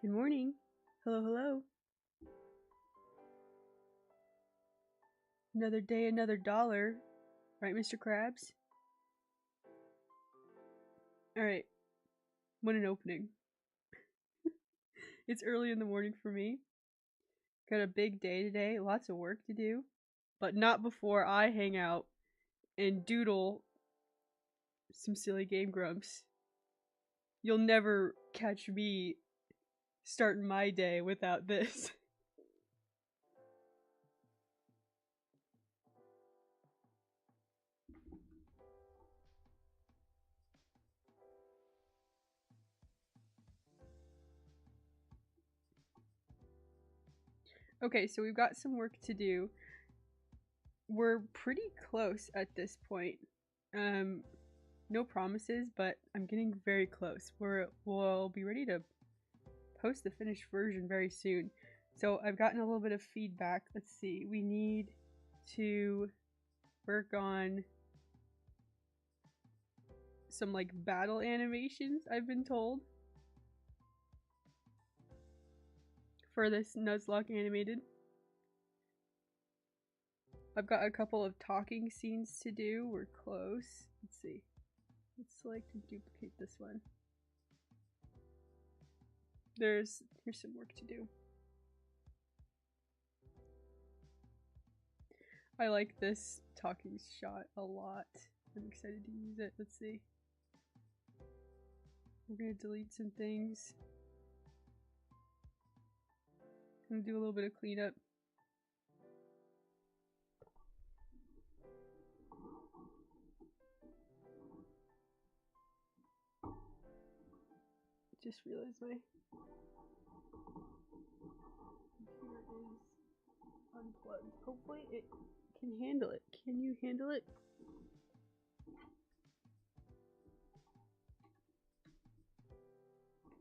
Good morning. Hello, hello. Another day, another dollar. Right, Mr. Krabs? Alright. What an opening. It's early in the morning for me. Got a big day today. Lots of work to do. But not before I hang out and doodle some silly Game Grumps. You'll never catch me starting my day without this. Okay, so we've got some work to do. We're pretty close at this point. No promises, but I'm getting very close. We'll be ready to post the finished version very soon. So I've gotten a little bit of feedback. Let's see. We need to work on some like battle animations, I've been told, for this Nuzlocke animated. I've got a couple of talking scenes to do. We're close. Let's see. Let's select and duplicate this one. Here's some work to do. I like this talking shot a lot. I'm excited to use it. Let's see. We're gonna delete some things. I'm gonna do a little bit of cleanup. Just realized my computer is unplugged. Hopefully it can handle it. Can you handle it?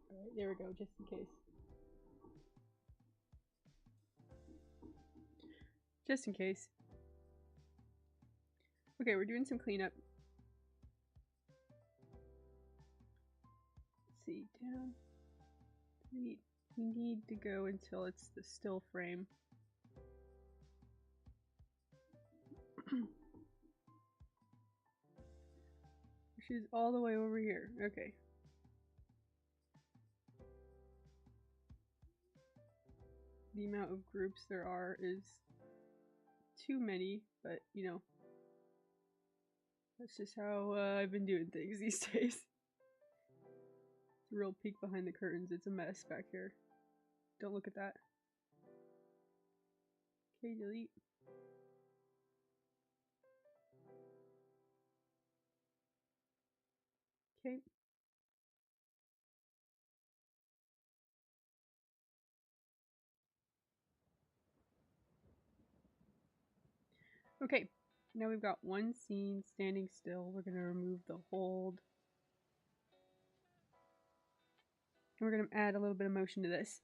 Alright, there we go, just in case. Just in case. Okay, we're doing some cleanup. Let's see, down. We need to go until it's the still frame. Which is all the way over here. Okay. The amount of groups there are is too many, but you know, that's just how I've been doing things these days. It's a real peek behind the curtains. It's a mess back here. Don't look at that. Okay, delete. Okay. Okay, now we've got one scene standing still. We're gonna remove the hold. And we're gonna add a little bit of motion to this.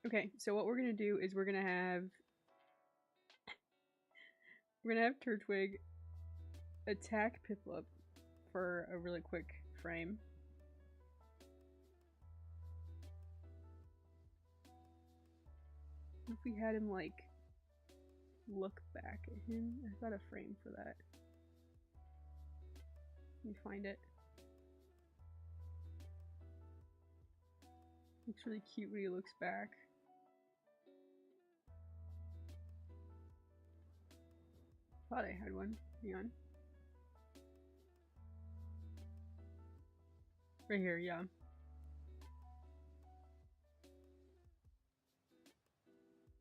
Okay, so what we're gonna do is we're gonna have Turtwig attack Piplup for a really quick frame. If we had him like look back at him, I've got a frame for that. Let me find it. Looks really cute when he looks back. Thought I had one. Hang on. Right here, yeah.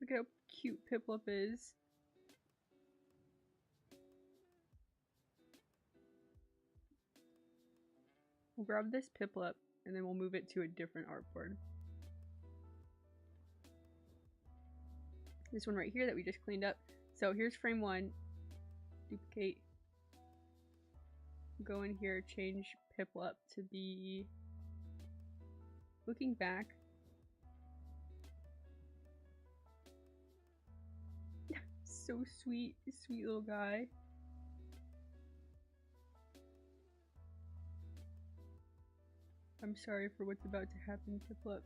Look at how cute Piplup is. We'll grab this Piplup and then we'll move it to a different artboard. This one right here that we just cleaned up. So here's frame 1. Duplicate. Go in here, change Piplup to be looking back. so sweet, sweet little guy. I'm sorry for what's about to happen, Piplup.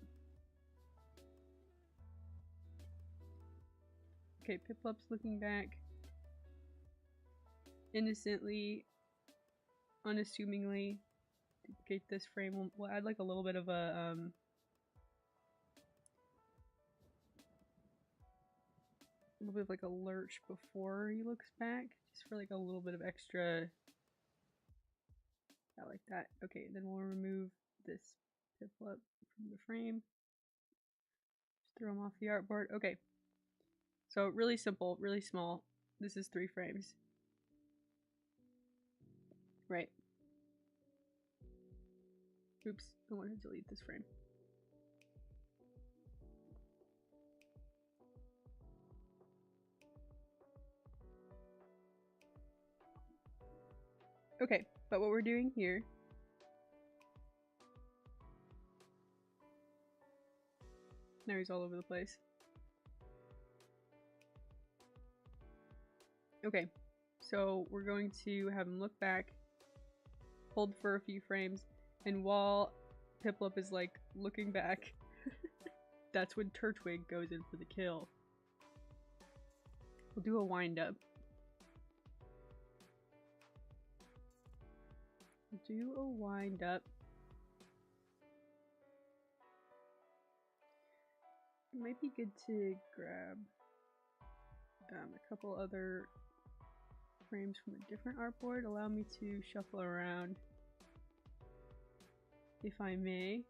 Okay, Piplup's looking back. Innocently, unassumingly. Duplicate this frame. We'll add like a little bit of a, little bit of like a lurch before he looks back, just for like a little bit of extra. I like that. Okay, then we'll remove this Piplup from the frame. Just throw him off the artboard. Okay, so really simple, really small. This is 3 frames. Right. Oops, I want to delete this frame. Okay, but what we're doing here now he's all over the place. Okay, so we're going to have him look back, hold for a few frames, and while Piplup is like looking back, that's when Turtwig goes in for the kill. We'll do a wind up. Do a wind up. It might be good to grab a couple other frames from a different artboard. Allow me to shuffle around, if I may.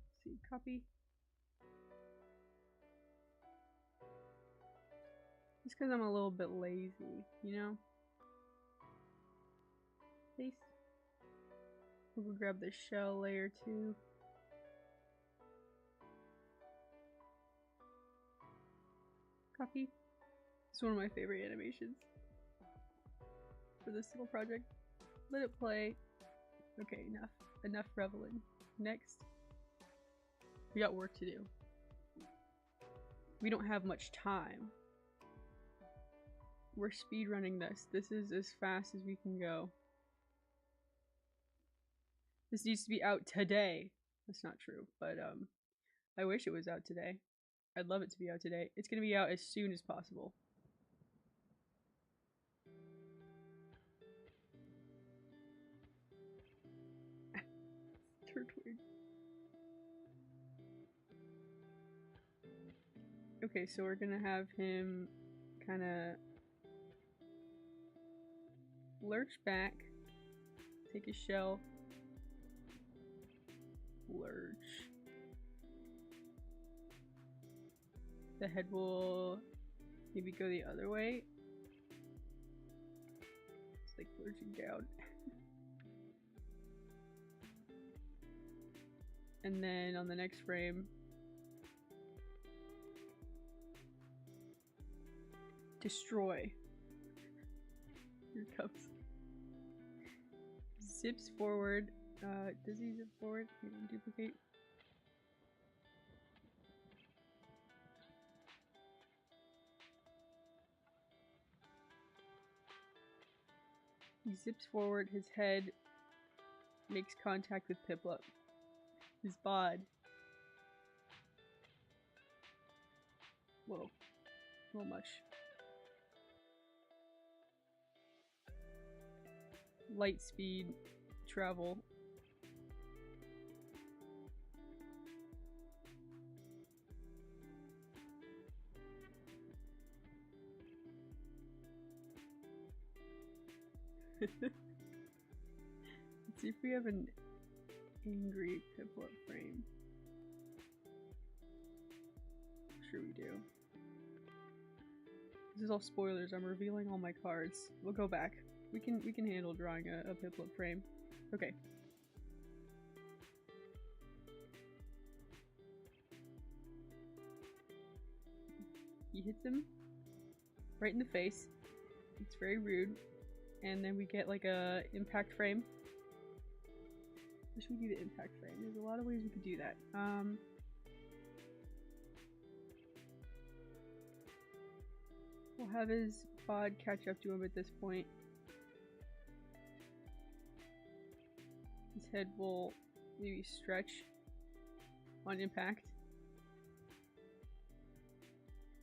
Let's see, copy. Just because I'm a little bit lazy, you know? Paste. We'll grab the shell layer too. Copy. It's one of my favorite animations for this little project. Let it play. Okay, enough reveling. Next, we got work to do. We don't have much time. We're speedrunning this. This is as fast as we can go. This needs to be out today. That's not true, but I wish it was out today. I'd love it to be out today. It's gonna be out as soon as possible. Turtwig. Okay, so we're gonna have him kind of lurch back, take his shell, lurch. The head will maybe go the other way. It's like lurching down. And then on the next frame, destroy. Here it comes. Zips forward. Does he zip forward? Duplicate. He zips forward, his head makes contact with Piplup. His bod. Whoa. A little much. Light speed travel. Let's see if we have an angry Piplup frame. I'm sure we do. This is all spoilers. I'm revealing all my cards. We'll go back. We can handle drawing a Piplup frame. Okay. He hits him right in the face. It's very rude. And then we get like a impact frame. How should we do the impact frame? There's a lot of ways we could do that. have his pod catch up to him at this point. His head will maybe stretch on impact.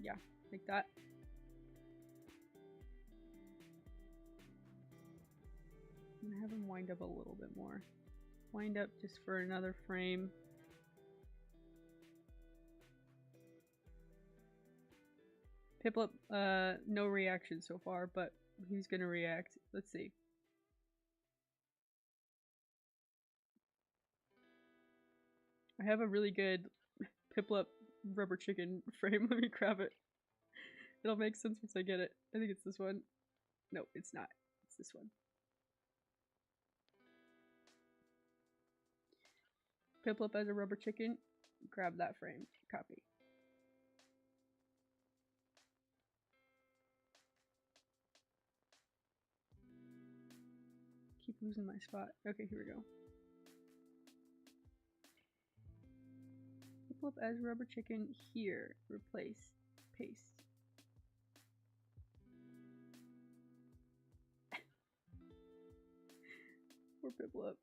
Yeah, like that. I'm gonna have him wind up a little bit more. Wind up just for another frame. Piplup, no reaction so far, but he's gonna react. Let's see. I have a really good Piplup rubber chicken frame. Let me grab it. It'll make sense once I get it. I think it's this one. No, it's not. It's this one. Piplup as a rubber chicken. Grab that frame. Copy. Keep losing my spot. Okay, here we go. Piplup as rubber chicken here. Replace. Paste. Poor Piplup.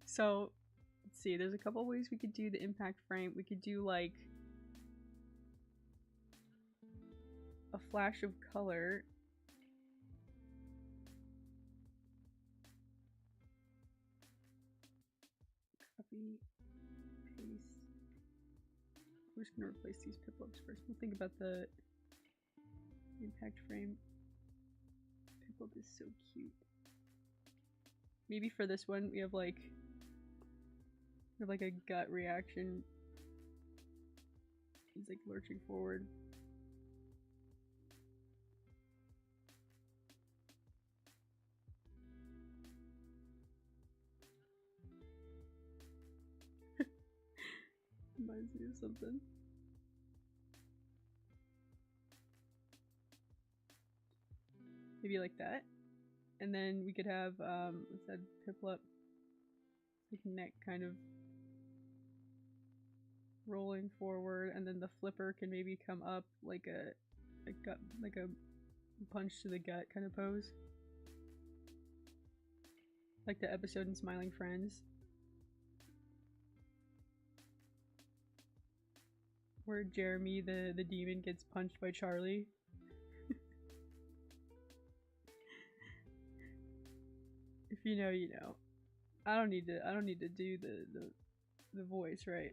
So, let's see, there's a couple ways we could do the impact frame. We could do like a flash of color. Copy, paste. We're just gonna replace these Piplups first. We'll think about the impact frame. Piplup is so cute. Maybe for this one we have like a gut reaction. He's like lurching forward. Reminds me of something. Maybe like that. And then we could have what's that, Piplup like neck kind of rolling forward, and then the flipper can maybe come up like a gut, like a punch to the gut kind of pose, like the episode in Smiling Friends where Jeremy the demon gets punched by Charlie. If you know, you know. I don't need to do the voice, right?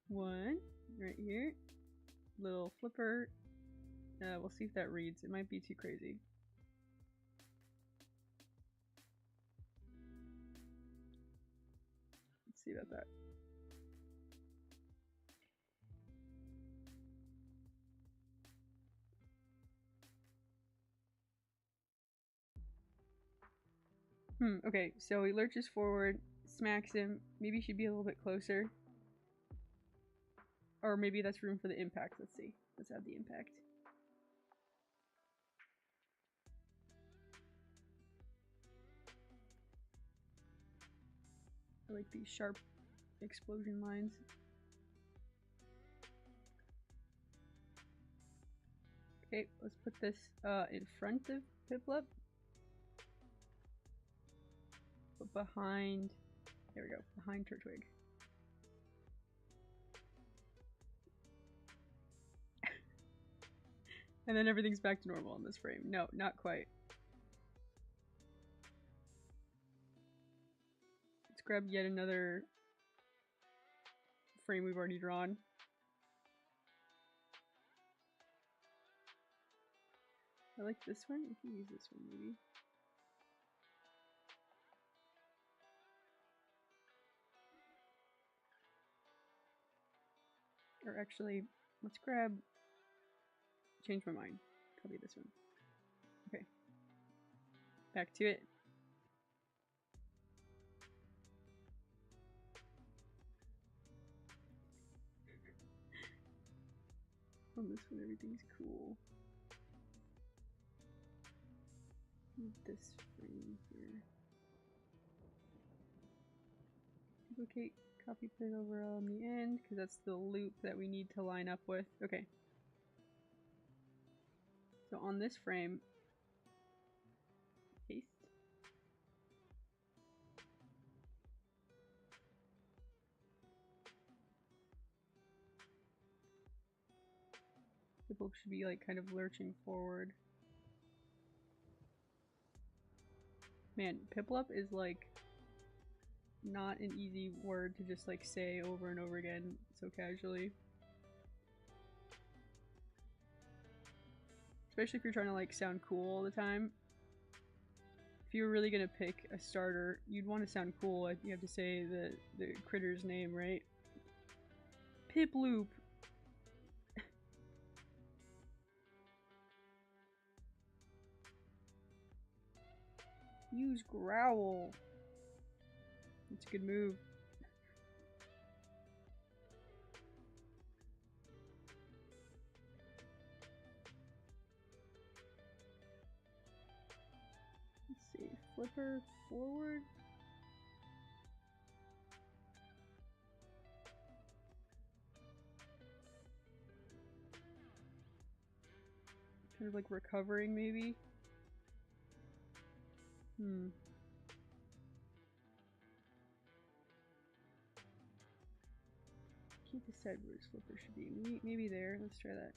One right here, little flipper. We'll see if that reads. It might be too crazy. Let's see about that. Okay, so he lurches forward, smacks him. Maybe he should be a little bit closer. Or maybe that's room for the impact. Let's see. Let's add the impact. I like these sharp explosion lines. Okay, let's put this in front of Piplup. But behind, there we go, behind Turtwig. And then everything's back to normal in this frame. No, not quite. Let's grab yet another frame we've already drawn. I like this one. We can use this one maybe. Or actually, let's grab, change my mind. Copy this one. Okay. Back to it. On this one, everything's cool. This frame here. Duplicate, copy, put it over on the end, because that's the loop that we need to line up with. Okay. So on this frame, paste. The book should be like kind of lurching forward. Man, piplup is like not an easy word to just like say over and over again so casually. Especially if you're trying to like sound cool all the time. If you were really gonna pick a starter, you'd want to sound cool. You have to say the critter's name, right? Piploop. Use growl. That's a good move. Let's see. Flipper forward. Kind of like recovering, maybe. Can't decide where his flipper should be. Maybe there. Let's try that.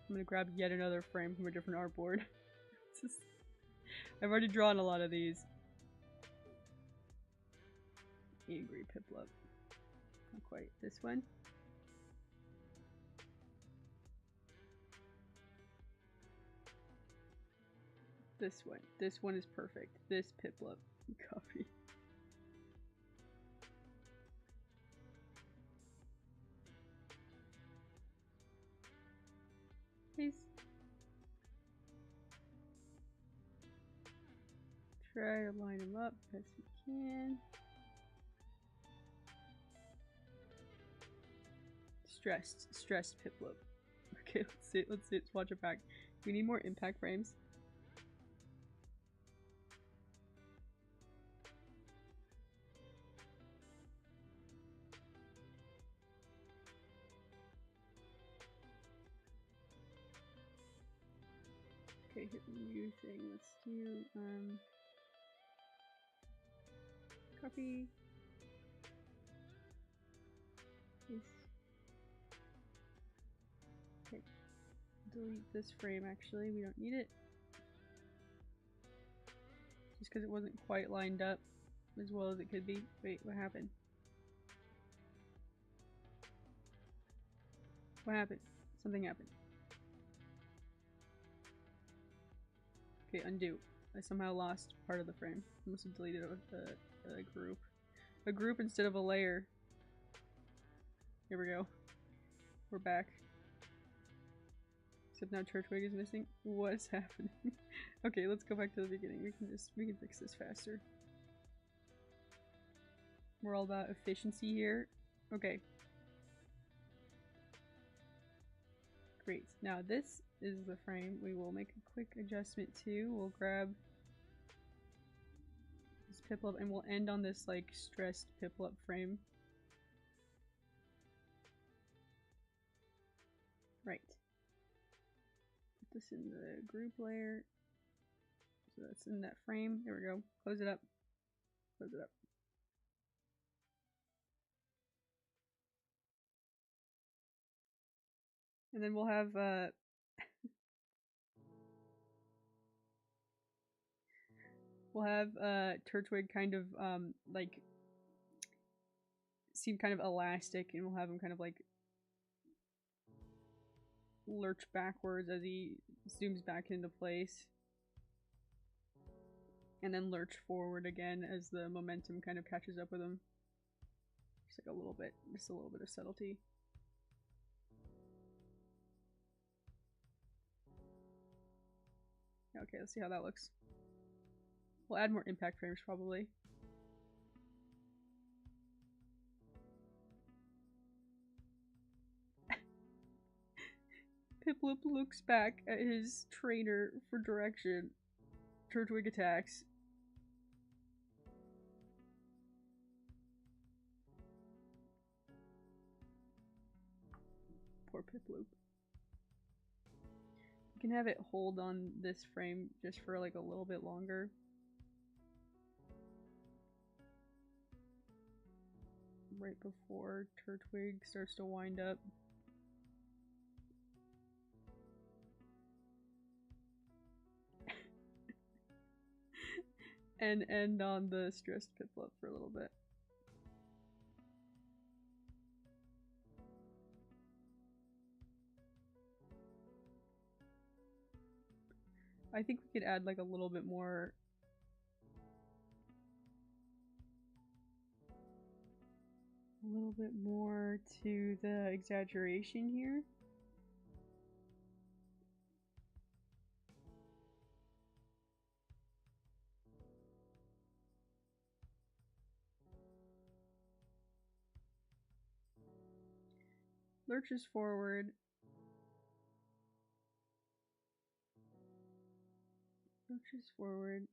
I'm gonna grab yet another frame from a different artboard. I've already drawn a lot of these. Angry piplup. Not quite. This one. This one. This one is perfect. This piplup. Copy. Paste. Try to line them up best we can. Stressed piplup. Okay, let's watch it back. We need more impact frames. Okay, hit the new thing. Let's do copy. Paste. Okay. Delete this frame actually, we don't need it. Just because it wasn't quite lined up as well as it could be. Wait, what happened? What happened? Something happened. Okay, undo. I somehow lost part of the frame. I must have deleted it with a group. A group instead of a layer. Here we go. We're back. Except now Turtwig is missing. What's happening? Okay, let's go back to the beginning. We can fix this faster. We're all about efficiency here. Okay. Great. Now this is the frame we will make a quick adjustment to. We'll grab this piplup and we'll end on this like stressed piplup frame. Right. Put this in the group layer. So that's in that frame. There we go. Close it up. Close it up. And then we'll have Turtwig kind of like seem kind of elastic, and we'll have him kind of like lurch backwards as he zooms back into place. And then lurch forward again as the momentum kind of catches up with him. Just like a little bit of subtlety. Okay, let's see how that looks. We'll add more impact frames probably. Piplup looks back at his trainer for direction. Turtwig attacks. Poor Piplup. You can have it hold on this frame just for like a little bit longer. Right before Turtwig starts to wind up. And end on the stressed Piplup for a little bit. I think we could add like a little bit more to the exaggeration here. Lurches forward. Lurches forward.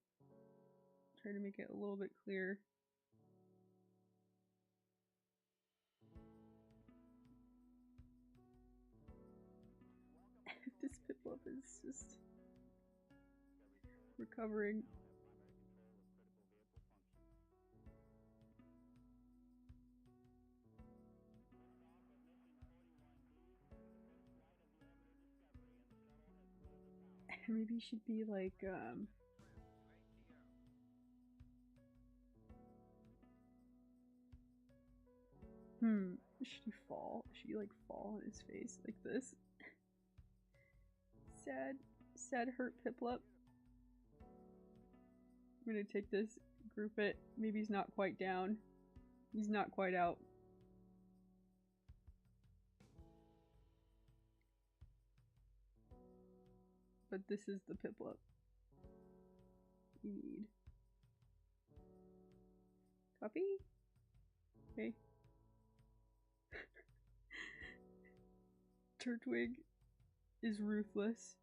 Try to make it a little bit clearer. This Piplup is just recovering. Maybe he should be like, should he fall? Should he like fall on his face like this? Sad hurt Piplup. I'm gonna take this, group it. Maybe he's not quite down. He's not quite out. But this is the Piplup we need. Copy? Okay. Turtwig is ruthless.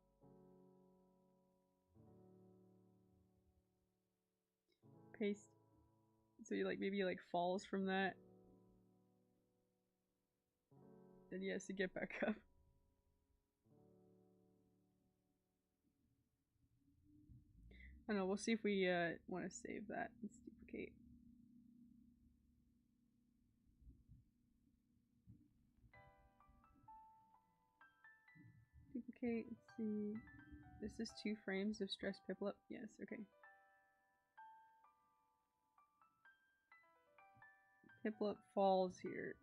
Paste. So he like maybe like falls from that. Then he has to get back up. I don't know, we'll see if we want to save that. Let's duplicate. Duplicate, let's see. This is 2 frames of stress Piplup. Yes, okay. Piplup falls here.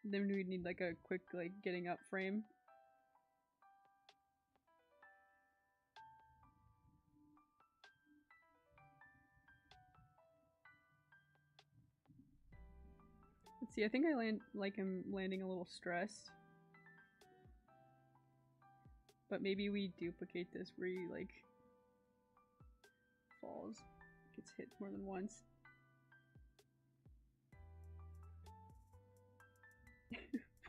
Then we'd need like a quick like getting up frame. Let's see, I think I like him landing a little stressed. But maybe we duplicate this where he like falls, gets hit more than once.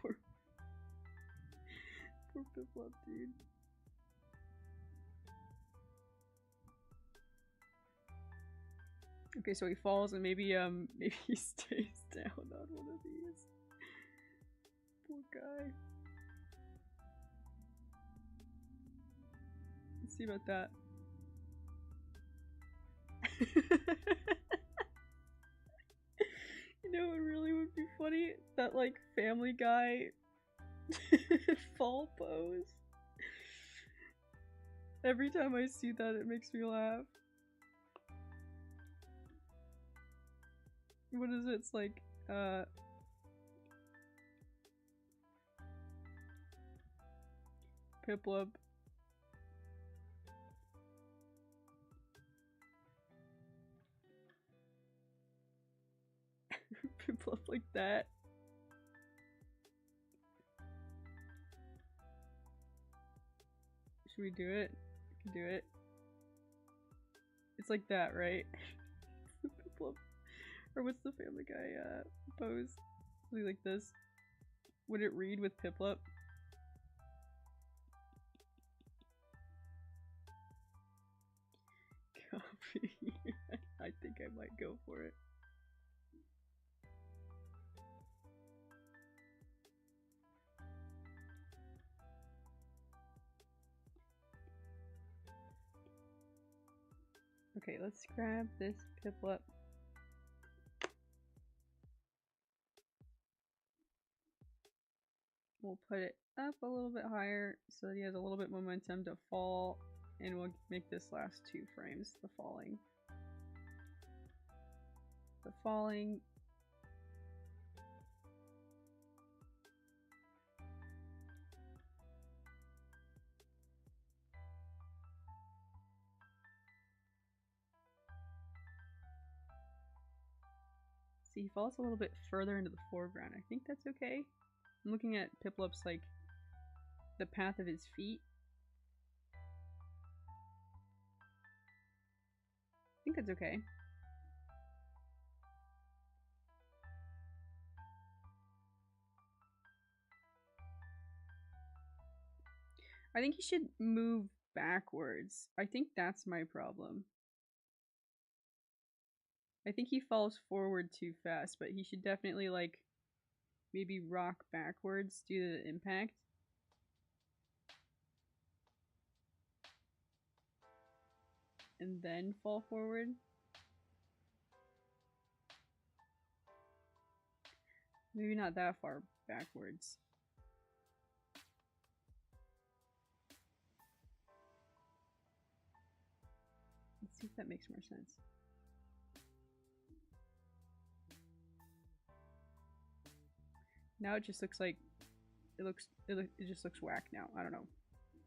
poor Piplup, dude. Okay, so he falls and maybe maybe he stays down on one of these. Poor guy. Let's see about that. You know what really would be funny? That like Family Guy fall pose. Every time I see that it makes me laugh. What is it? It's like Piplup. Piplup like that. Should we do it? We can do it. It's like that, right? Piplup. Or what's the Family Guy pose? Something like this. Would it read with Piplup? Copy. I think I might go for it. Okay, let's grab this Piplup. We'll put it up a little bit higher so that he has a little bit momentum to fall, and we'll make this last 2 frames the falling. The falling. See, he falls a little bit further into the foreground. I think that's okay. I'm looking at Piplup's, like, the path of his feet. I think that's okay. I think he should move backwards. I think that's my problem. I think he falls forward too fast, but he should definitely, like, maybe rock backwards due to the impact. And then fall forward. Maybe not that far backwards. Let's see if that makes more sense. Now it just looks like it just looks whack now. I don't know.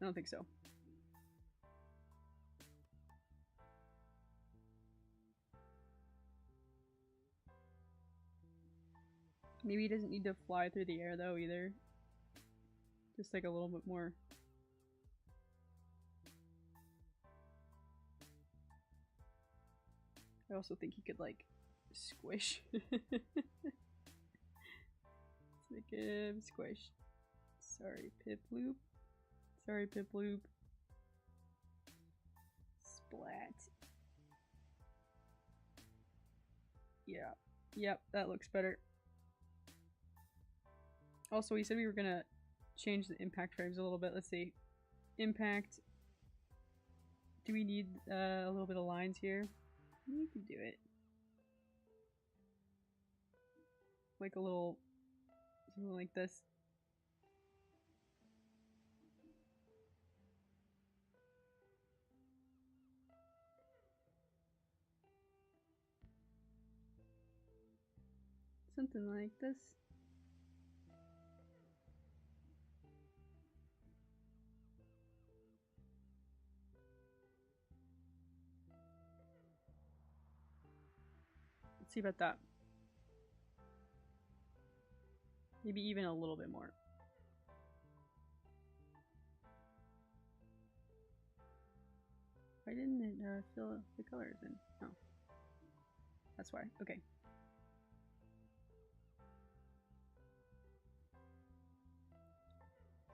I don't think so. Maybe he doesn't need to fly through the air though either. Just like a little bit more. I also think he could like squish. Let's make him squish. Sorry, Piplup. Sorry, Piplup. Splat. Yeah. Yep, that looks better. Also, we said we were gonna change the impact frames a little bit. Let's see. Impact. Do we need a little bit of lines here? We can do it. Like a little, something like this. Something like this. Let's see about that. Maybe even a little bit more. Why didn't it fill the colors in? Oh. That's why. Okay.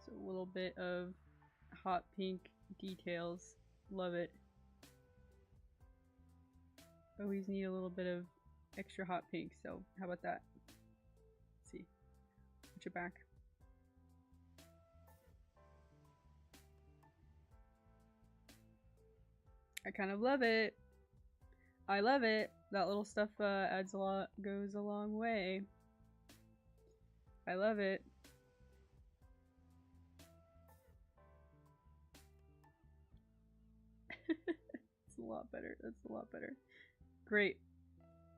So a little bit of hot pink details. Love it. Always need a little bit of extra hot pink, so how about that? Let's see. Put it back. I kind of love it. I love it. That little stuff adds a lot, goes a long way. I love it. It's a lot better. That's a lot better. Great.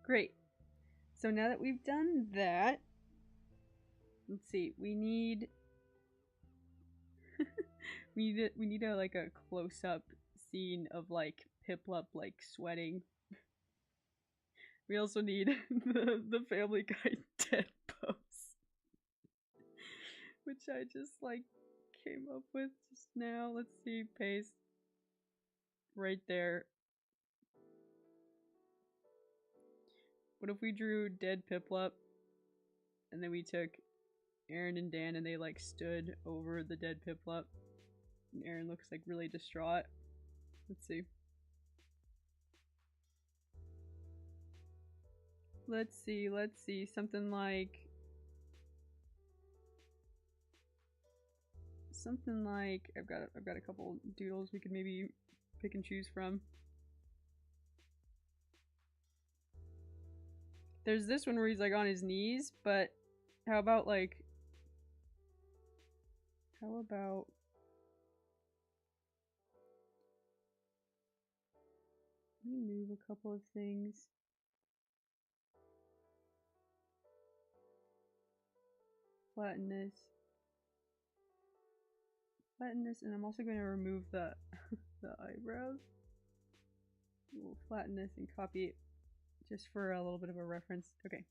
Great. So now that we've done that, let's see. We need we need a like a close-up scene of like Piplup like sweating. We also need the Family Guy dead pose, which I just like came up with just now. Let's see, paste right there. What if we drew dead Piplup and then we took Aaron and Dan, and they like stood over the dead Piplup. And Aaron looks like really distraught. Let's see. Let's see. Something like I've got a couple doodles we could maybe pick and choose from. There's this one where he's like on his knees, but how about let me move a couple of things. Flatten this, and I'm also going to remove the the eyebrows. We'll flatten this and copy it just for a little bit of a reference. Okay.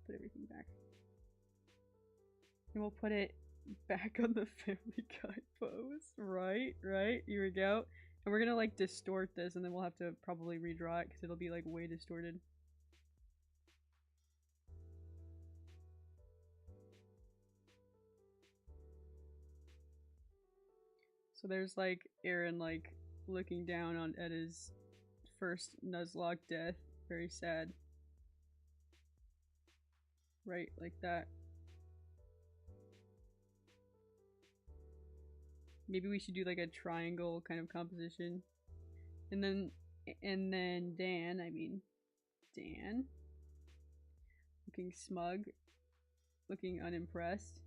Put everything back. And we'll put it back on the Family Guy pose. Right? Here we go. And we're gonna like distort this, and then we'll have to probably redraw it because it'll be like way distorted. So there's like Aaron like looking down on at his first Nuzlocke death. Very sad. Right, like that. Maybe we should do like a triangle kind of composition. And then Dan, looking smug, looking unimpressed.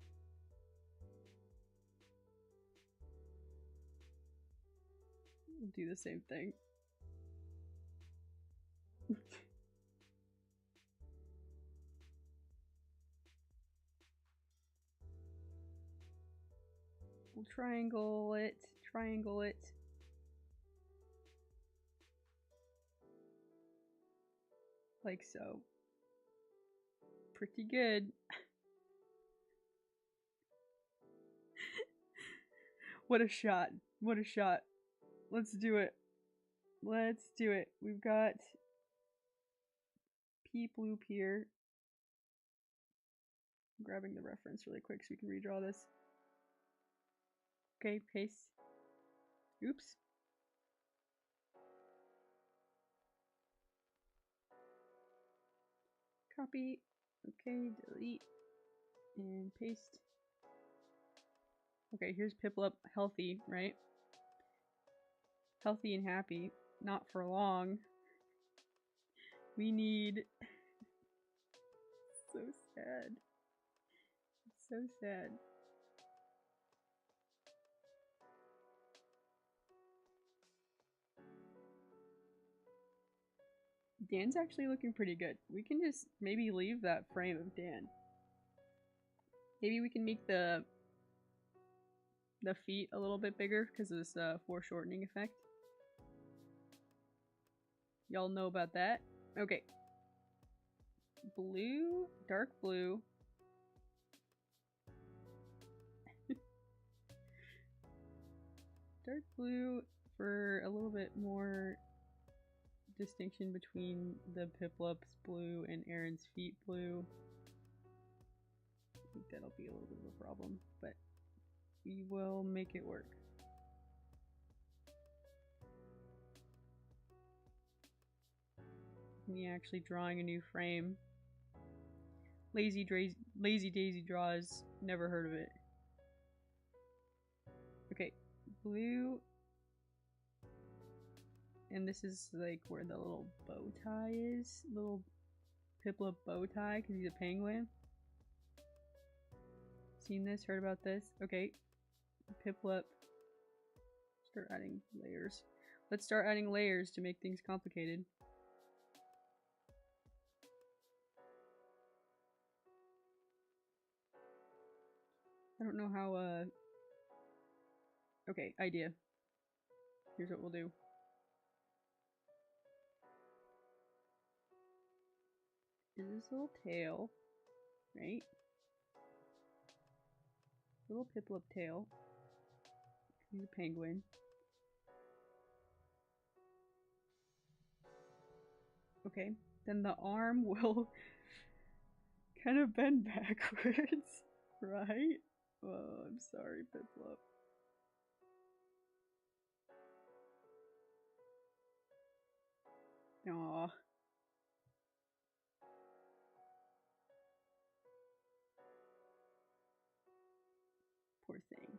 We'll do the same thing. We'll triangle it. Like so. Pretty good. What a shot. Let's do it. We've got Peep Loop here. I'm grabbing the reference really quick so we can redraw this. Okay, paste. Oops. Copy. Okay, delete. And paste. Okay, here's Piplup healthy, right? Healthy and happy. Not for long. We need... So sad. So sad. Dan's actually looking pretty good. We can just maybe leave that frame of Dan. Maybe we can make the feet a little bit bigger because of this foreshortening effect. Y'all know about that? Okay. Blue, dark blue. Dark blue for a little bit more distinction between the Piplup's blue and Aaron's feet blue. I think that'll be a little bit of a problem, but we will make it work. Me actually drawing a new frame. Lazy Daisy draws, never heard of it. Okay, blue. And this is like where the little bow tie is. Little Piplup bow tie because he's a penguin. Seen this? Heard about this? Okay. Piplup. Start adding layers. Let's start adding layers to make things complicated. I don't know how, okay, idea. Here's what we'll do. Is this little tail, right? Little Piplup tail. He's a penguin. Okay, then the arm will kind of bend backwards, right? Oh, I'm sorry, Piplup. Aw. Poor thing.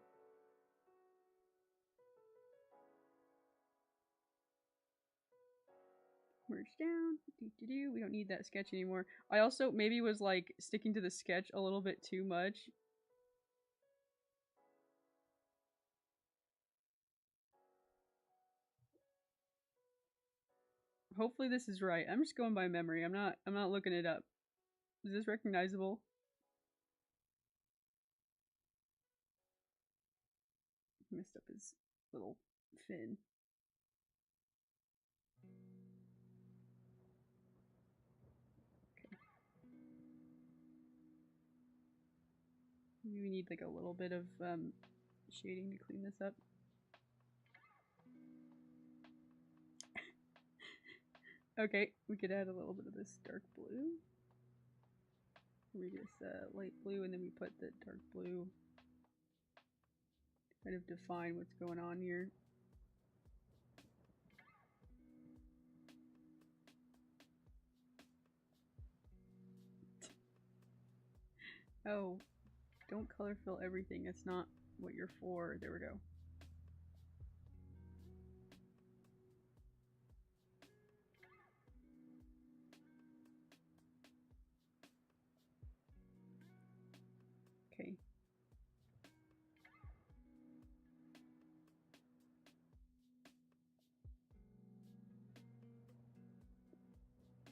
Merge down. We don't need that sketch anymore. I also maybe was like sticking to the sketch a little bit too much. Hopefully this is right. I'm just going by memory. I'm not looking it up. Is this recognizable? Messed up his little fin. Okay. We need like a little bit of shading to clean this up. Okay, we could add a little bit of this dark blue. We just light blue and then we put the dark blue to kind of define what's going on here. Oh, don't color fill everything. That's not what you're for. There we go. Okay.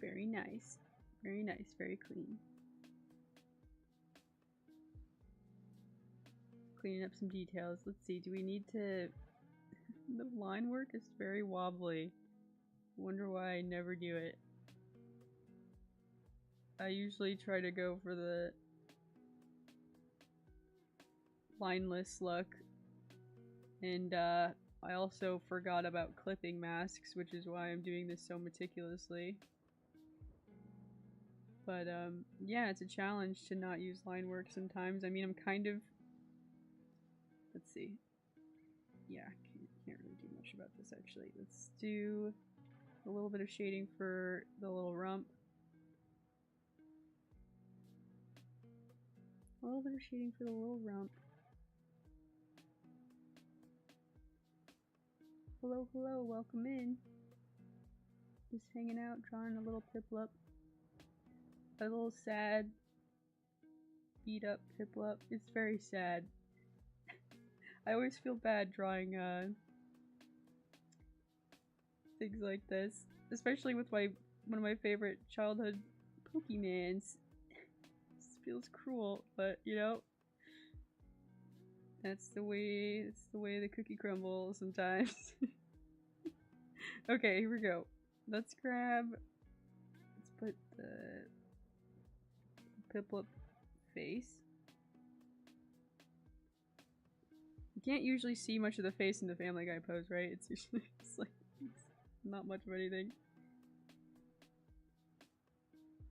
Very nice. Very nice. Very clean. Cleaning up some details. Let's see. Do we need to... The line work is very wobbly. Wonder why I never do it. I usually try to go for the lineless look. And I also forgot about clipping masks, which is why I'm doing this so meticulously. But yeah, it's a challenge to not use line work sometimes. I mean, I'm kind of... Let's see. Yeah, can't really do much about this actually. Let's do a little bit of shading for the little rump. A little bit of shading for the little rump. Hello, hello, welcome in. Just hanging out, drawing a little Piplup. A little sad, beat up Piplup. It's very sad. I always feel bad drawing things like this, especially with one of my favorite childhood Pokemans. This feels cruel, but you know, that's the way the cookie crumbles sometimes. Okay, here we go. Let's put the Piplup face. You can't usually see much of the face in the Family Guy pose, right? It's usually just like not much of anything.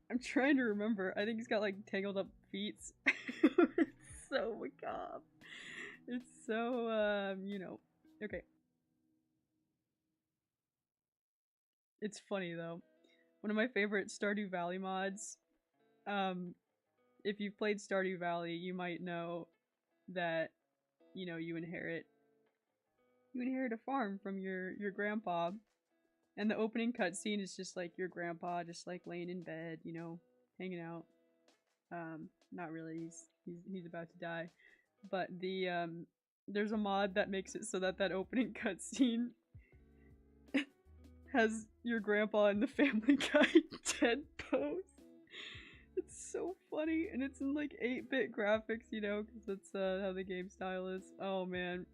I'm trying to remember. I think he's got like tangled up feet. It's so macabre. It's so you know. Okay. It's funny though. One of my favorite Stardew Valley mods. If you've played Stardew Valley, you might know that, you know, you inherit a farm from your grandpa, and the opening cutscene is just like your grandpa just like laying in bed, you know, hanging out. Not really. He's about to die, but there's a mod that makes it so that opening cutscene has your grandpa in the Family Guy dead pose. It's so funny, and it's in like 8-bit graphics, you know, because that's how the game style is. Oh man,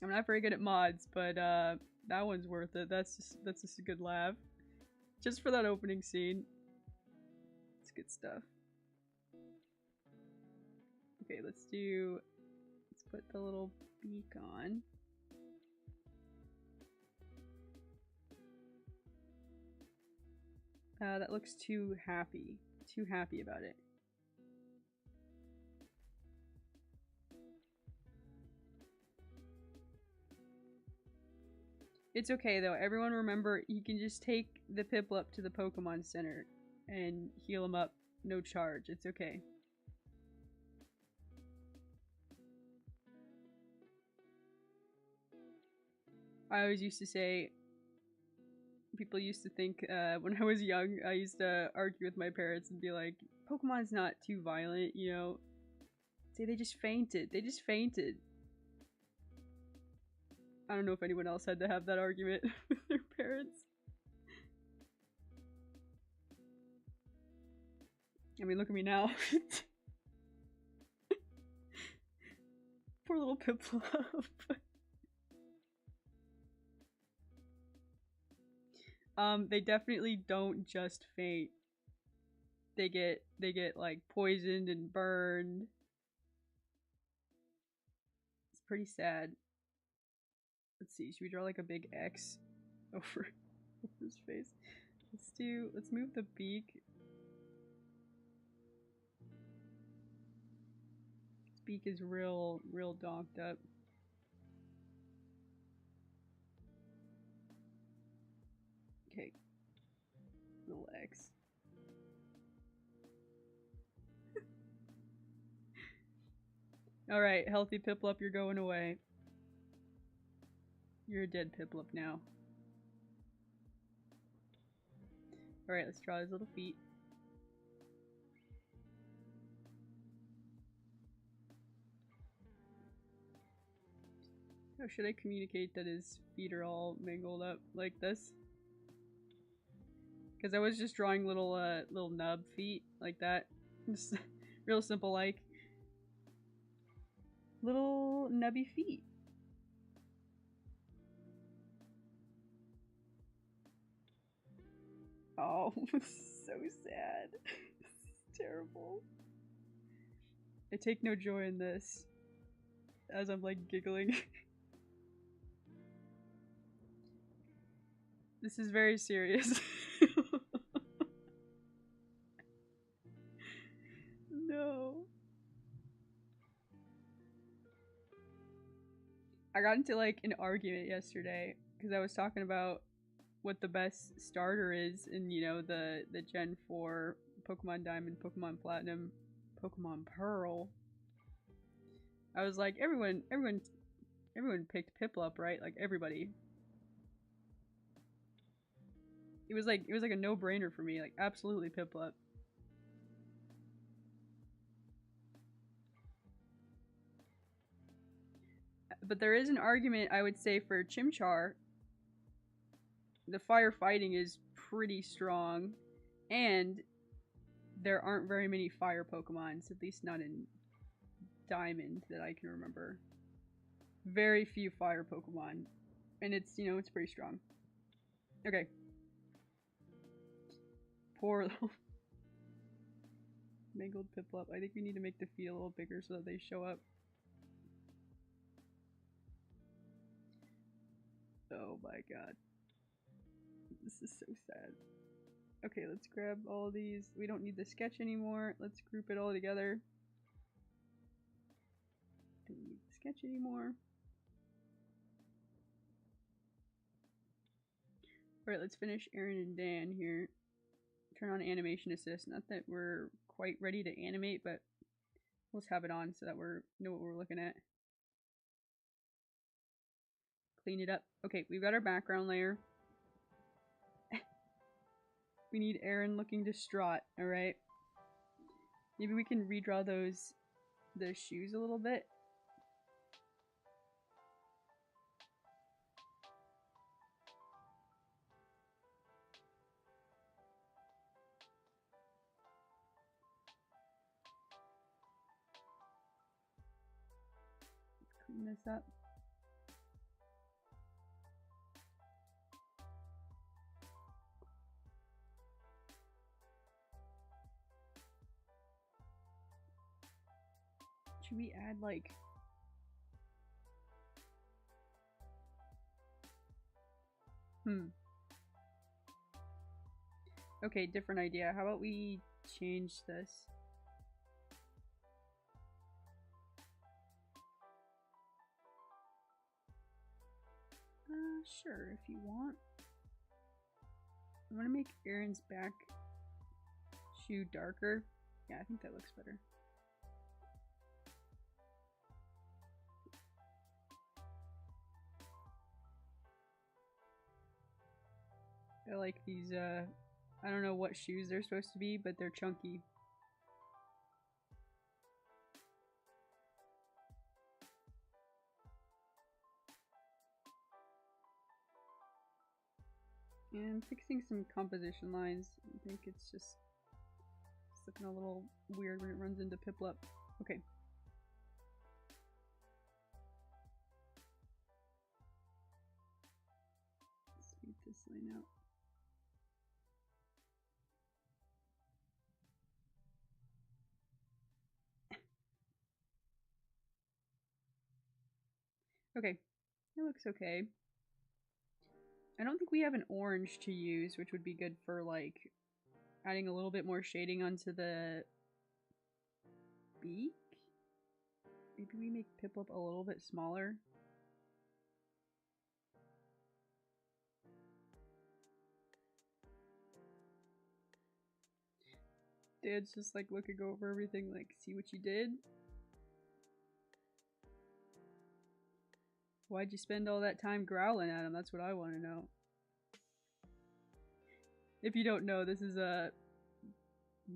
I'm not very good at mods, but that one's worth it. That's just a good laugh, just for that opening scene. It's good stuff. Okay, let's put the little beak on. That looks too happy. too happy about it. It's okay though. Everyone remember, you can just take the Piplup to the Pokemon Center and heal him up, no charge. It's okay. I always used to say, people used to think when I was young, I used to argue with my parents and be like, Pokemon's not too violent, you know. Say they just fainted. They just fainted. I don't know if anyone else had to have that argument with their parents. I mean, look at me now. Poor little Piplup. They definitely don't just faint. They get like poisoned and burned. It's pretty sad. Let's see, should we draw like a big X over his face? Let's move the beak. His beak is real donked up. Okay. Little X. Alright, healthy Piplup, you're going away. You're a dead Piplup now. Alright, let's draw his little feet. How should I communicate that his feet are all mangled up like this? Because I was just drawing little little nub feet like that. Just real simple, like little nubby feet. Oh, so sad. It's terrible. I take no joy in this. As I'm like giggling. This is very serious. No. I got into like an argument yesterday because I was talking about what the best starter is in, you know, the Gen 4 Pokemon Diamond, Pokemon Platinum, Pokemon Pearl. I was like, everyone picked Piplup, right? Like everybody. It was like a no-brainer for me, like absolutely Piplup. But there is an argument, I would say, for Chimchar. The firefighting is pretty strong, and there aren't very many fire Pokemons, at least not in Diamond that I can remember. Very few fire Pokemon, and it's, you know, it's pretty strong. Okay. Poor little mangled Piplup. I think we need to make the feet a little bigger so that they show up. Oh my god. This is so sad. Okay, let's grab all of these. We don't need the sketch anymore. Let's group it all together. Don't need the sketch anymore. Alright, let's finish Aaron and Dan here. Turn on animation assist. Not that we're quite ready to animate, but let's have it on so that we know what we're looking at. Clean it up. Okay, we've got our background layer. We need Aaron looking distraught, alright? Maybe we can redraw the shoes a little bit. Clean this up. Should we add like okay, different idea. How about we change this. Sure, if you want. I want to make Aaron's back shoe darker. Yeah, I think that looks better. I like these, I don't know what shoes they're supposed to be, but they're chunky. And fixing some composition lines. I think it's just looking a little weird when it runs into Piplup. Okay. Speed this line out. Okay, it looks okay. I don't think we have an orange to use, which would be good for like adding a little bit more shading onto the beak. Maybe we make Piplup a little bit smaller. Dad's just like looking over everything like, see what you did? Why'd you spend all that time growling at him? That's what I want to know. If you don't know, this is a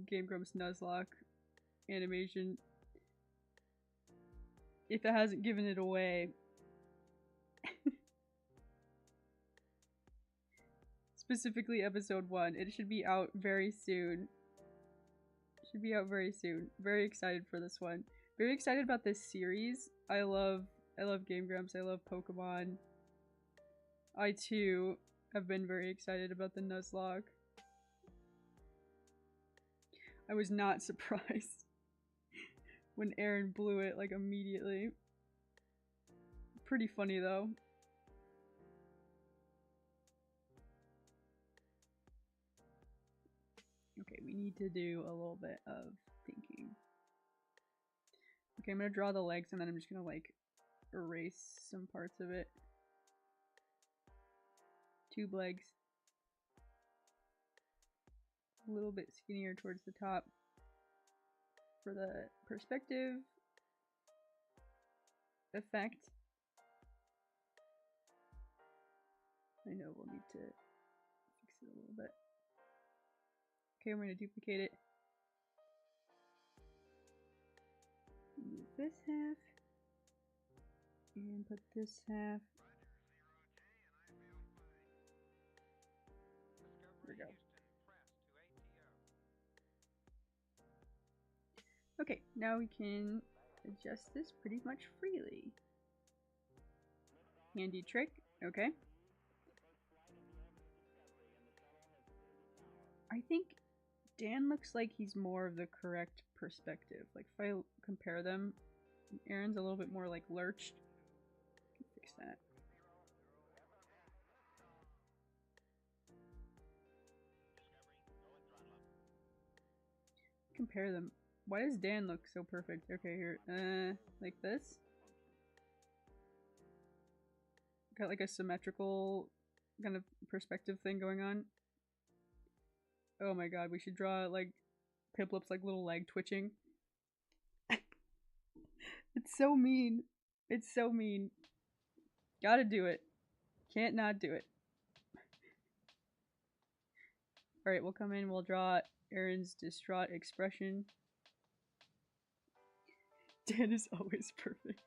Game Grumps Nuzlocke animation. If it hasn't given it away. Specifically episode 1. It should be out very soon. Should be out very soon. Very excited for this one. Very excited about this series. I love Game Grumps. I love Pokemon. I too have been very excited about the Nuzlocke. I was not surprised when Aaron blew it like immediately. Pretty funny though. Okay, we need to do a little bit of thinking. Okay, I'm gonna draw the legs and then I'm just gonna like erase some parts of it. Tube legs. A little bit skinnier towards the top for the perspective effect. I know we'll need to fix it a little bit. Okay, we're gonna duplicate it. Move this half. And put this half. There we go. Okay, now we can adjust this pretty much freely. Handy trick, okay. I think Dan looks like he's more of the correct perspective. Like if I compare them, Aaron's a little bit more like lurched. I can fix that. Compare them. Why does Dan look so perfect? Okay, here, like this. Got like a symmetrical kind of perspective thing going on. Oh my god, we should draw like Piplup's like little leg twitching. It's so mean. It's so mean. Gotta do it. Can't not do it. Alright, we'll come in, we'll draw Aaron's distraught expression. Dan is always perfect.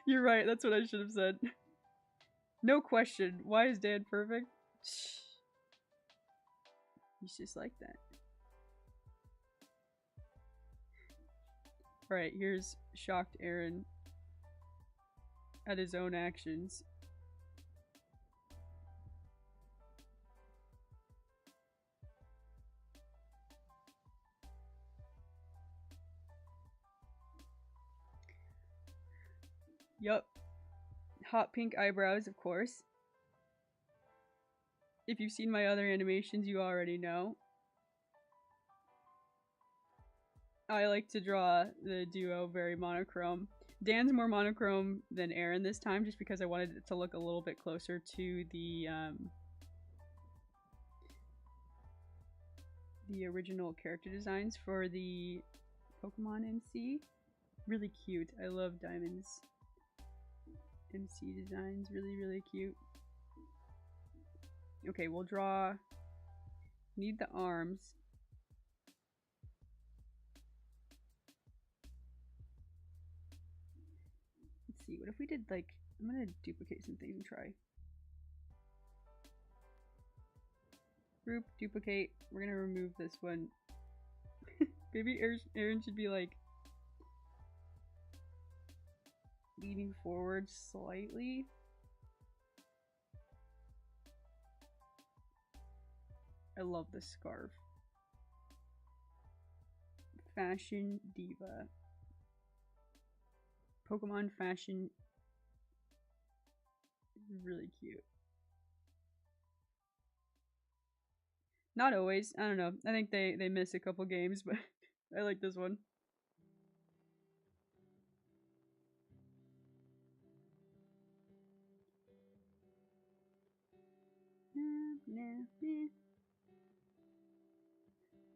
You're right, that's what I should have said. No question. Why is Dan perfect? He's just like that. Alright, here's shocked Aaron at his own actions. Yup. Hot pink eyebrows, of course. If you've seen my other animations, you already know. I like to draw the duo very monochrome. Dan's more monochrome than Aaron this time, just because I wanted it to look a little bit closer to the original character designs for the Pokemon MC. Really cute. I love Diamond's MC designs. Really, really cute. Okay, we'll draw. Need the arms. Let's see. What if we did like? I'm gonna duplicate some things and try. Group, duplicate. We're gonna remove this one. Maybe Aaron should be like leaning forward slightly. I love this scarf. Fashion diva. Pokemon fashion. Really cute. Not always. I don't know. I think they miss a couple games, but I like this one.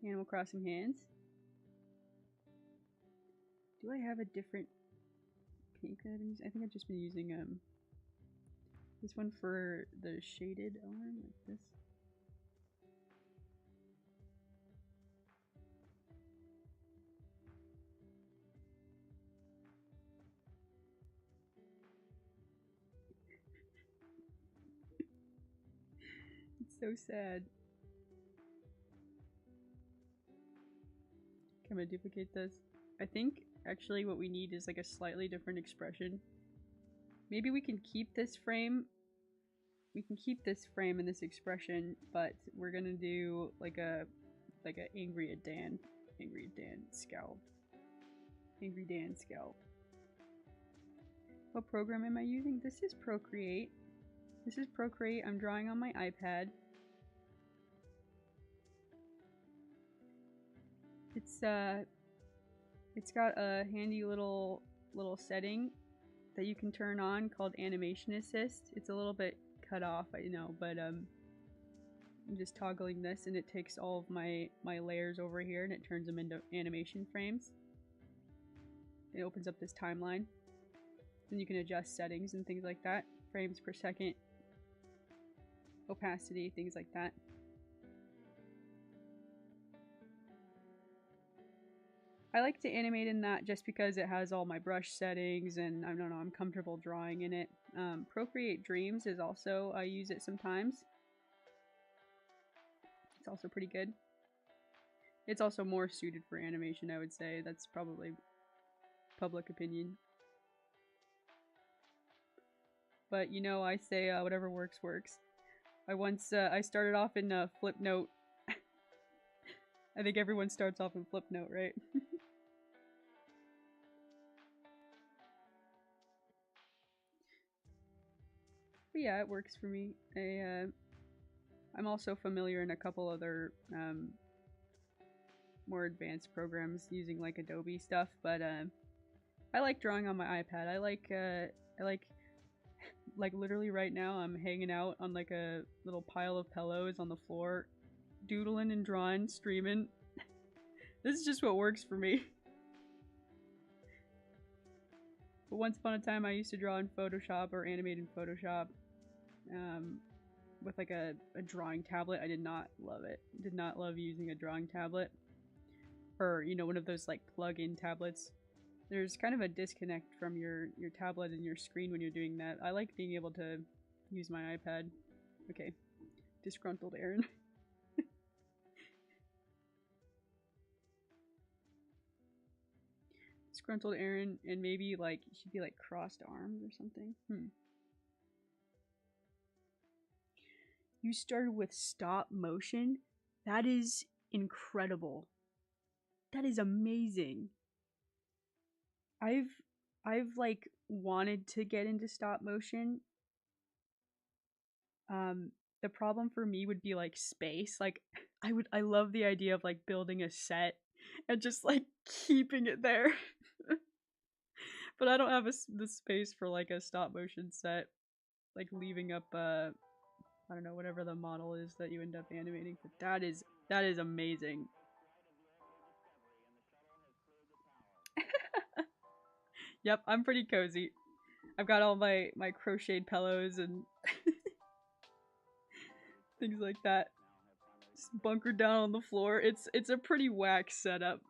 Animal Crossing hands. Do I have a different pink that I've been using? I think I've just been using this one for the shaded arm, like this. It's so sad. Can I duplicate this? I think actually what we need is like a slightly different expression. Maybe we can keep this frame. We can keep this frame and this expression, but we're gonna do like a angry at Dan scowl. Angry Dan scowl. What program am I using? This is Procreate. This is Procreate. I'm drawing on my iPad. It's got a handy little setting that you can turn on called Animation Assist. It's a little bit cut off, I know, but I'm just toggling this and it takes all of my layers over here and it turns them into animation frames. It opens up this timeline. Then you can adjust settings and things like that. Frames per second, opacity, things like that. I like to animate in that just because it has all my brush settings and I don't know, I'm comfortable drawing in it. Procreate Dreams is also, I use it sometimes. It's also pretty good. It's also more suited for animation, I would say. That's probably public opinion. But you know, I say whatever works, works. I started off in Flipnote. I think everyone starts off in Flipnote, right? But yeah, it works for me. I'm also familiar in a couple other more advanced programs using like Adobe stuff, but I like drawing on my iPad. I like literally right now I'm hanging out on like a little pile of pillows on the floor, doodling and drawing, streaming. This is just what works for me. But once upon a time I used to draw in Photoshop or animate in Photoshop with like a drawing tablet. I did not love it. Did not love using a drawing tablet. Or, you know, one of those like plug-in tablets. There's kind of a disconnect from your tablet and your screen when you're doing that. I like being able to use my iPad. Okay. Disgruntled Aaron. Disgruntled Aaron, and maybe like it should be like crossed arms or something. You started with stop motion? That is incredible. That is amazing. I've like wanted to get into stop motion. The problem for me would be like space. Like I love the idea of like building a set and just like keeping it there. But I don't have the space for like a stop motion set, like leaving up I don't know, whatever the model is that you end up animating. But that is amazing. Yep, I'm pretty cozy. I've got all my crocheted pillows and things like that. Just bunkered down on the floor. It's a pretty whack setup.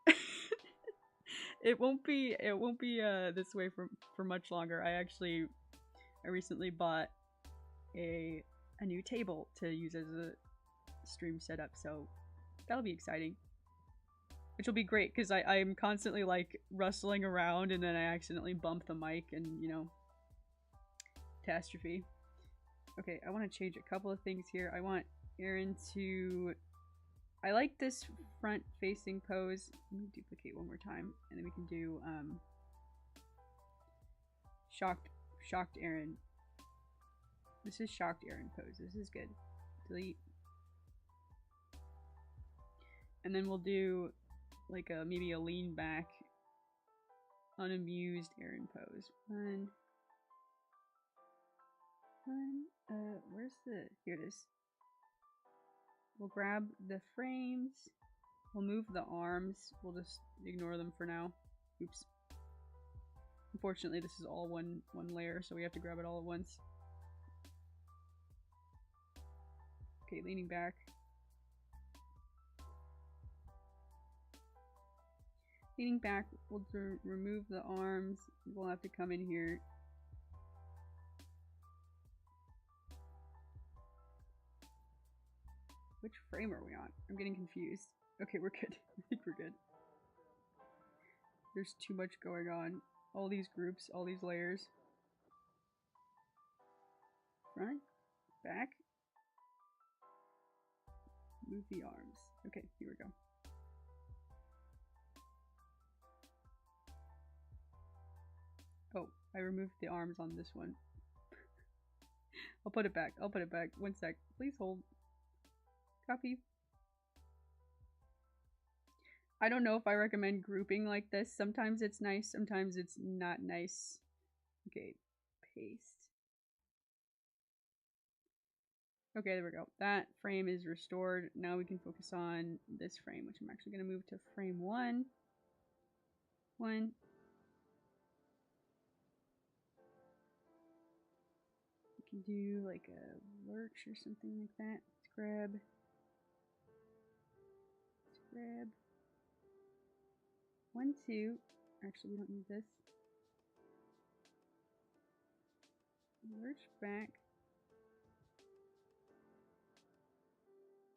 It won't be this way for much longer. I recently bought a new table to use as a stream setup, so that'll be exciting. Which will be great because I'm constantly like rustling around and then I accidentally bump the mic and, you know, catastrophe. Okay, I want to change a couple of things here. I want Aaron to... I like this front facing pose. Let me duplicate one more time and then we can do shocked Aaron. This is shocked Aaron pose. This is good. Delete. And then we'll do like maybe a lean back unamused Aaron pose. Where's the... Here it is. We'll grab the frames. We'll move the arms. We'll just ignore them for now. Oops. Unfortunately, this is all one layer, so we have to grab it all at once. Okay, leaning back. Leaning back, we'll remove the arms. We'll have to come in here. Which frame are we on? I'm getting confused. Okay, we're good. I think we're good. There's too much going on. All these groups, all these layers. Front, back. Move the arms. Okay, here we go. Oh, I removed the arms on this one. I'll put it back. I'll put it back. One sec. Please hold. Copy. I don't know if I recommend grouping like this. Sometimes it's nice, sometimes it's not nice. Okay, paste. Okay, there we go. That frame is restored. Now we can focus on this frame, which I'm actually going to move to frame 1. We can do like a lurch or something like that. Let's grab 1, 2. Actually, we don't need this. Lurch back.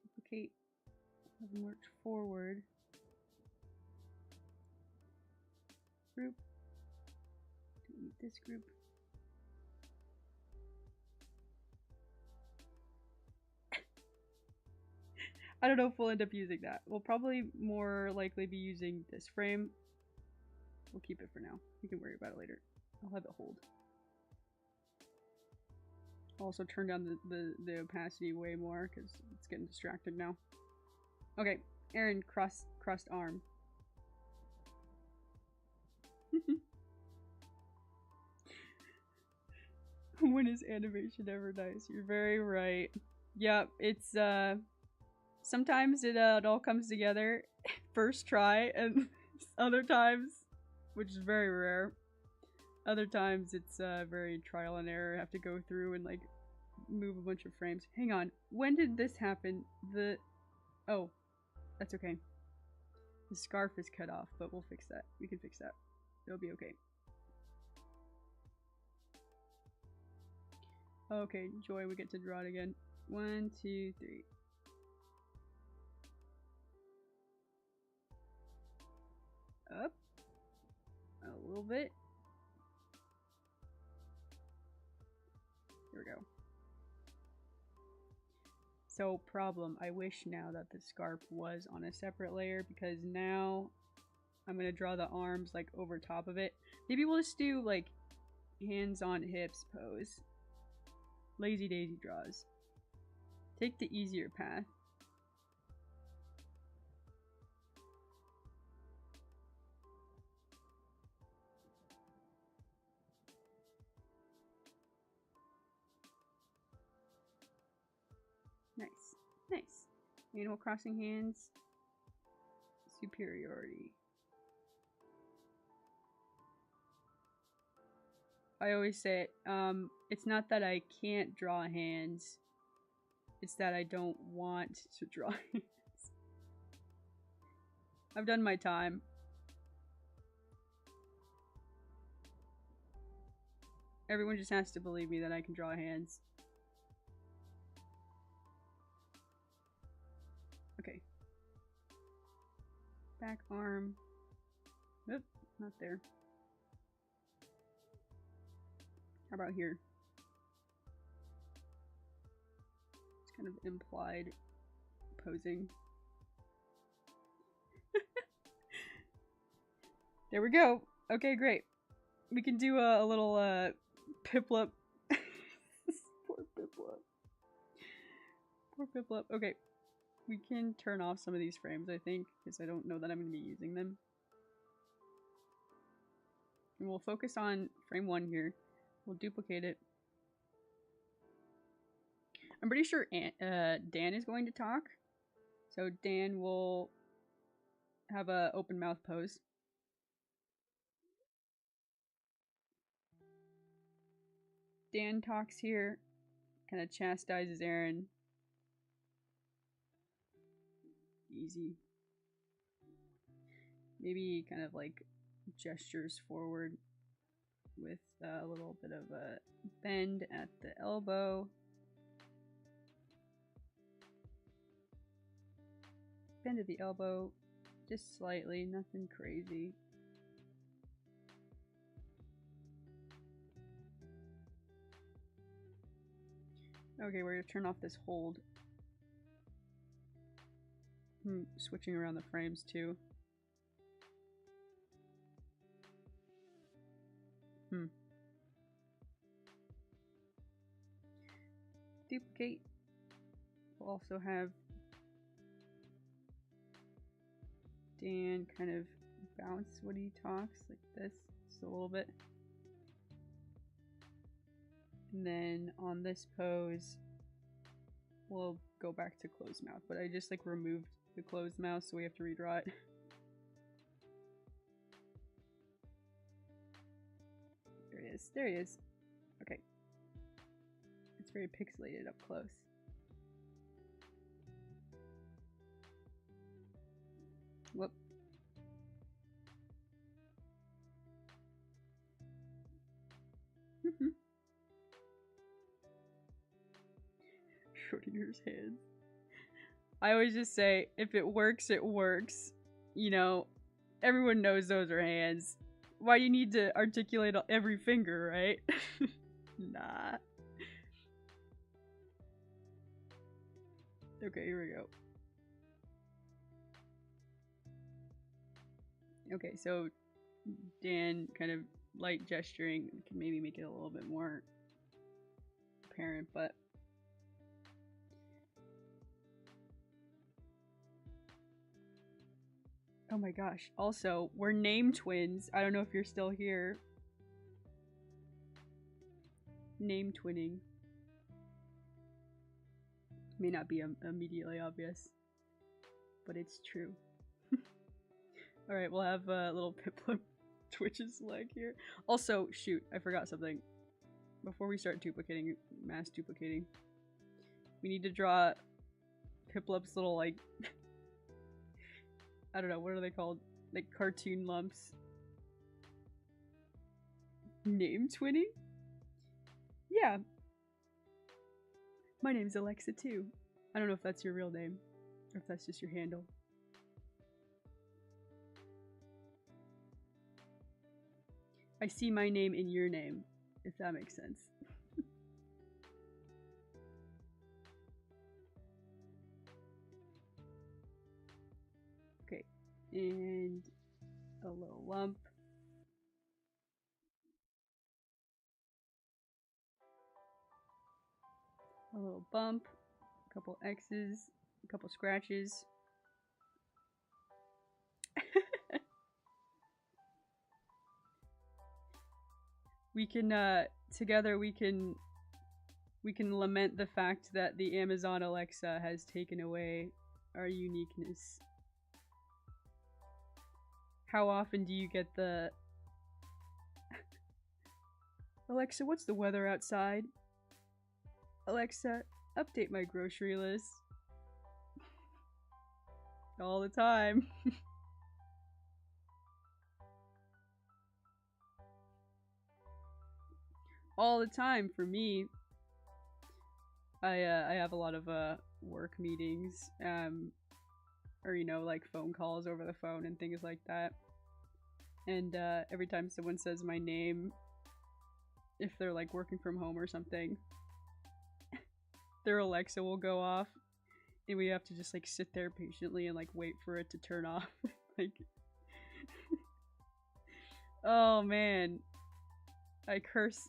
Duplicate. Have them lurch forward. Group. Delete this group. I don't know if we'll end up using that. We'll probably more likely be using this frame. We'll keep it for now. We can worry about it later. I'll have it hold. I'll also turn down the opacity way more because it's getting distracted now. Okay, Aaron, crossed arm. When is animation ever nice? You're very right. Yeah, it's sometimes it all comes together first try, and other times, which is very rare, other times it's very trial and error. I have to go through and like move a bunch of frames. Hang on, when did this happen? Oh, that's okay. The scarf is cut off, but we'll fix that. We can fix that. It'll be okay. Okay, Joy, we get to draw it again. 1, 2, 3. Up. A little bit. Here we go. So, problem. I wish now that the scarf was on a separate layer, because now I'm gonna draw the arms like over top of it. Maybe we'll just do like hands on hips pose. Lazy daisy draws. Take the easier path. Nice. Animal Crossing hands. Superiority. I always say it, it's not that I can't draw hands, it's that I don't want to draw hands. I've done my time. Everyone just has to believe me that I can draw hands. Okay. Back arm. Nope, not there. How about here? It's kind of implied posing. There we go. Okay, great. We can do a little Piplup. Poor Piplup. Poor Piplup. Okay. We can turn off some of these frames, I think, because I don't know that I'm going to be using them. And we'll focus on frame 1 here. We'll duplicate it. I'm pretty sure Dan is going to talk. So Dan will have a open mouth pose. Dan talks here, kind of chastises Aaron. Easy. Maybe kind of like gestures forward with a little bit of a bend at the elbow. Bend at the elbow, just slightly, nothing crazy. Okay, we're gonna turn off this hold. I'm switching around the frames too. Duplicate. We'll also have Dan kind of bounce when he talks, like this, just a little bit. And then on this pose, we'll go back to closed mouth, but I just like removed the closed mouth, so we have to redraw it. There it is. There he is. Okay. It's very pixelated up close. Whoop. Schrodinger's hands. I always just say, if it works, it works. You know, everyone knows those are hands. Why do you need to articulate every finger, right? Nah. Okay, here we go. Okay, so Dan kind of light gesturing can maybe make it a little bit more apparent, but oh my gosh. Also, we're name twins. I don't know if you're still here. Name twinning. May not be immediately obvious, but it's true. Alright, we'll have a little Piplup twitches leg here. Also, shoot, I forgot something. Before we start duplicating, mass duplicating, we need to draw Piplup's little, like, I don't know, what are they called? Like cartoon lumps. Name twinning? Yeah. My name's Alexa too. I don't know if that's your real name, or if that's just your handle. I see my name in your name, if that makes sense. Okay, and a little lump. A little bump, a couple X's, a couple scratches. We can, together we can we can lament the fact that the Amazon Alexa has taken away our uniqueness. How often do you get the Alexa, what's the weather outside? Alexa, update my grocery list. All the time. All the time for me. I have a lot of work meetings, or you know, like phone calls over the phone and things like that. And every time someone says my name, if they're like working from home or something, their Alexa will go off, and we have to just like sit there patiently and like wait for it to turn off. Like, oh man, I curse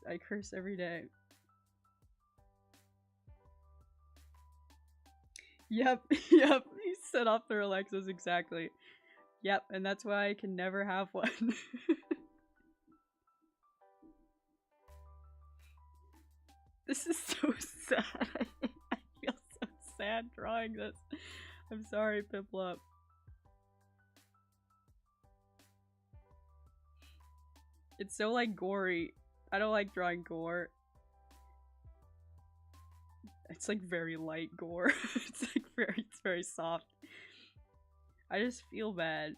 every day. Yep, yep, you set off their Alexas, exactly. Yep, and that's why I can never have one. This is so sad. I feel so sad drawing this. I'm sorry, Piplup. It's so like gory. I don't like drawing gore. It's like very light gore. It's very soft. I just feel bad.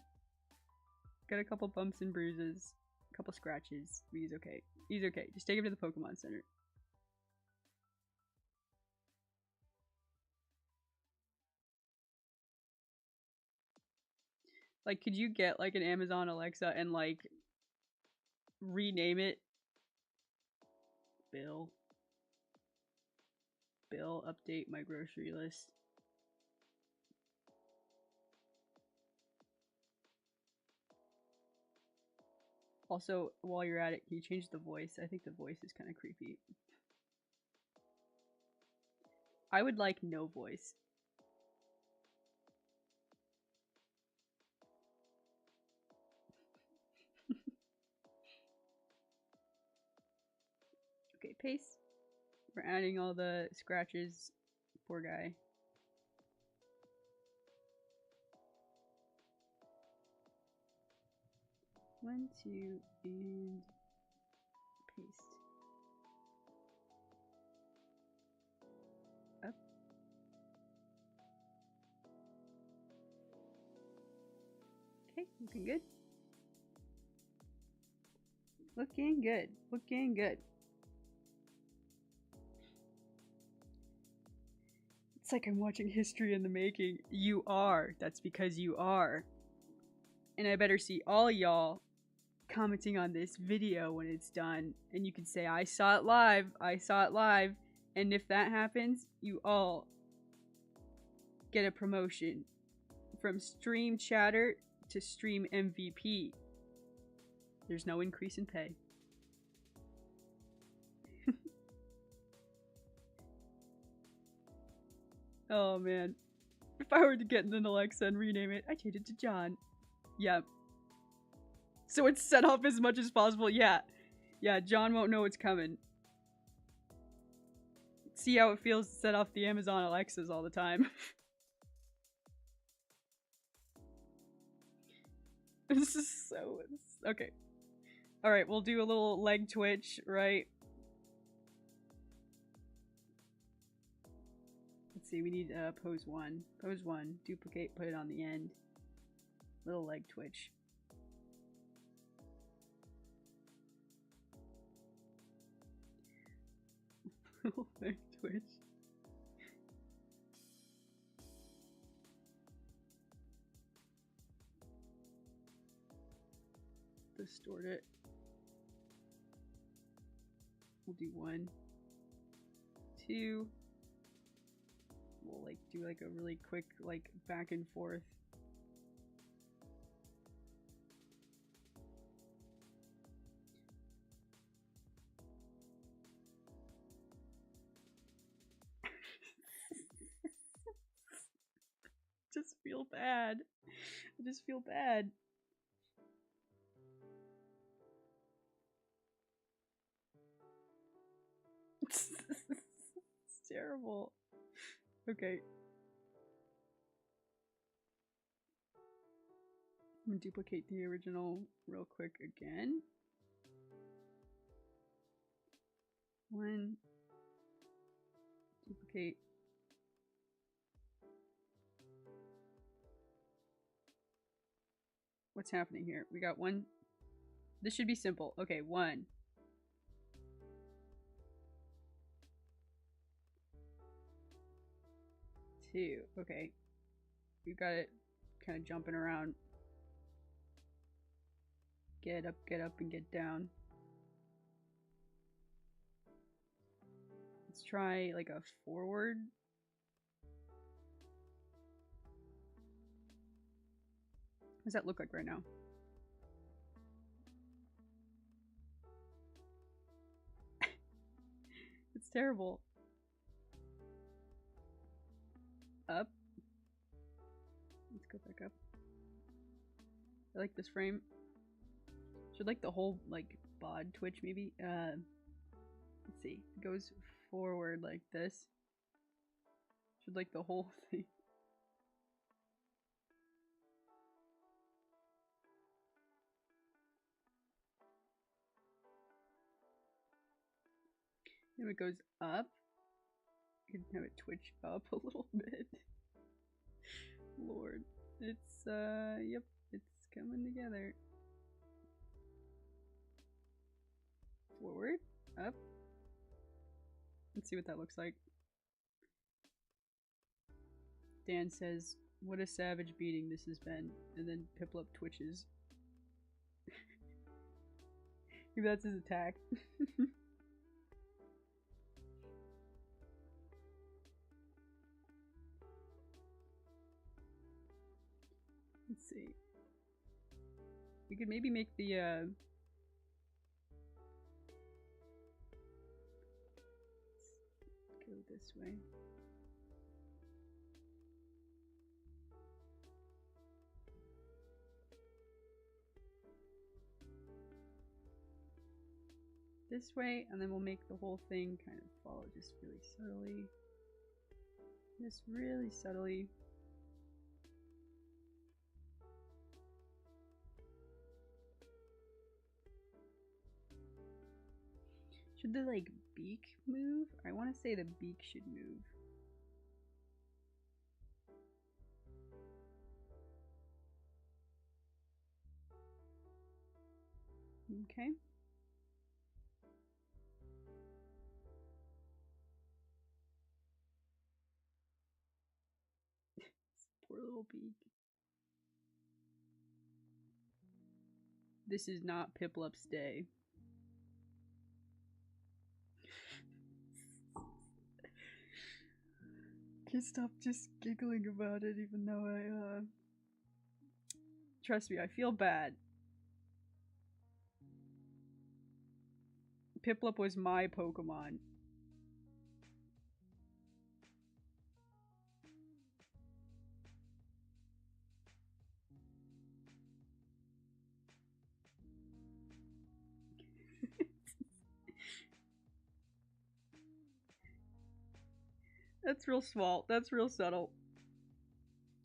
Got a couple bumps and bruises, a couple scratches. But he's okay. He's okay. Just take him to the Pokemon Center. Like, could you get like an Amazon Alexa and like rename it? Bill, update my grocery list. Also, while you're at it, can you change the voice? I think the voice is kind of creepy. I would like no voice. Okay, pace. We're adding all the scratches. Poor guy. One, two, and paste. Up. Okay, looking good. Looking good. Looking good. It's like I'm watching history in the making. You are. That's because you are. And I better see all y'all commenting on this video when it's done. And you can say, I saw it live. I saw it live. And if that happens, you all get a promotion from stream chatter to stream MVP. There's no increase in pay. Oh man. If I were to get an Alexa and rename it, I'd change it to John. Yep. So it's set off as much as possible. Yeah. Yeah, John won't know it's coming. See how it feels to set off the Amazon Alexas all the time. This is so... Okay. Alright, we'll do a little leg twitch, right? Let's see, we need pose 1. Pose 1. Duplicate, put it on the end. Little leg twitch. Little leg twitch. Distort it. We'll do 1, 2. We'll like do like a really quick like back and forth. Just feel bad. I just feel bad. terrible. Okay. I'm gonna duplicate the original real quick again. One. Duplicate. What's happening here? We got one. This should be simple. Okay, 1. 2. Okay. We've got it kind of jumping around. Get up, and get down. Let's try like a forward. What does that look like right now? It's terrible. Up. Let's go back up. I like this frame. Should like the whole like bod twitch maybe. Let's see. It goes forward like this. Should like the whole thing. And it goes up. You can have it twitch up a little bit. Lord. It's yep, it's coming together. Forward, up. Let's see what that looks like. Dan says, "What a savage beating this has been," and then Piplup twitches. Maybe that's his attack. Let's see. We could maybe make the let's go this way. This way, and then we'll make the whole thing kind of follow just really subtly. Just really subtly. Should the like beak move? I want to say the beak should move. Okay. Poor little beak. This is not Piplup's day. Can't stop just giggling about it, even though I, trust me, I feel bad. Piplup was my Pokemon. That's real small. That's real subtle.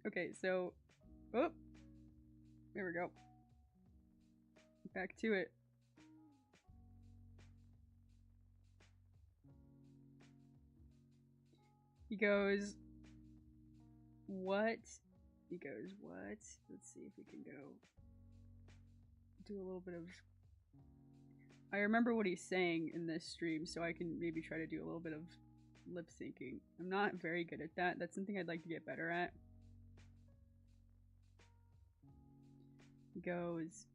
Okay, so... Oh! There we go. Back to it. He goes... What? He goes, what? Let's see if we can go... Do a little bit of... I remember what he's saying in this stream, so I can maybe try to do a little bit of lip syncing. I'm not very good at that. That's something I'd like to get better at. He goes,